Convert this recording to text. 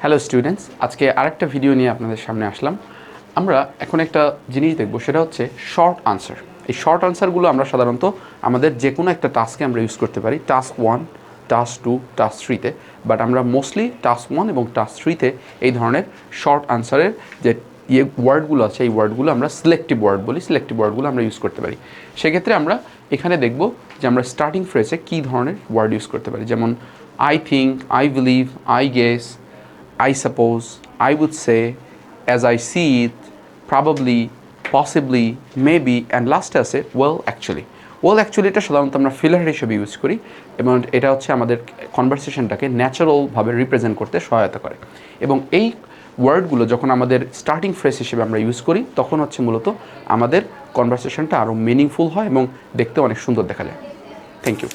Hello students, আজকে আরেকটা video নিয়ে আপনাদের সামনে আসলাম। আমরা এখন একটা জিনিস দেখব, সেটা হচ্ছে শর্ট আনসার। এই শর্ট আনসারগুলো আমরা সাধারণত আমাদের যে কোনো একটা টাস্কে আমরা ইউজ করতে পারি, টাস্ক 1, টাস্ক 2, টাস্ক 3-তে। বাট আমরা মোস্টলি টাস্ক 1 এবং টাস্ক 3-তে এই ধরনের শর্ট আনসারের যে ওয়ার্ডগুলো আছে, এই ওয়ার্ডগুলো আমরা সিলেক্টিভ ওয়ার্ড বলি, সিলেক্টিভ ওয়ার্ডগুলো আমরা ইউজ করতে পারি। সেক্ষেত্রে আমরা এখানে দেখব যে আমরা স্টার্টিং ফ্রেজে কী ধরনের ওয়ার্ড ইউজ করতে পারি, যেমন I think, I believe, I guess, I suppose, I would say, as I see it, probably, possibly, maybe, and last আছে well actually. Well actually এটা সাধারণত আমরা ফিলার হিসেবে ইউজ করি এবং এটা হচ্ছে আমাদের কনভারসেশনটাকে ন্যাচারালভাবে রিপ্রেজেন্ট করতে সহায়তা করে। এবং এই ওয়ার্ডগুলো যখন আমাদের স্টার্টিং ফ্রেজ হিসেবে আমরা ইউজ করি, তখন হচ্ছে মূলত আমাদের কনভারসেশনটা আরও মিনিংফুল হয় এবং দেখতে অনেক সুন্দর দেখা যায়। Thank you.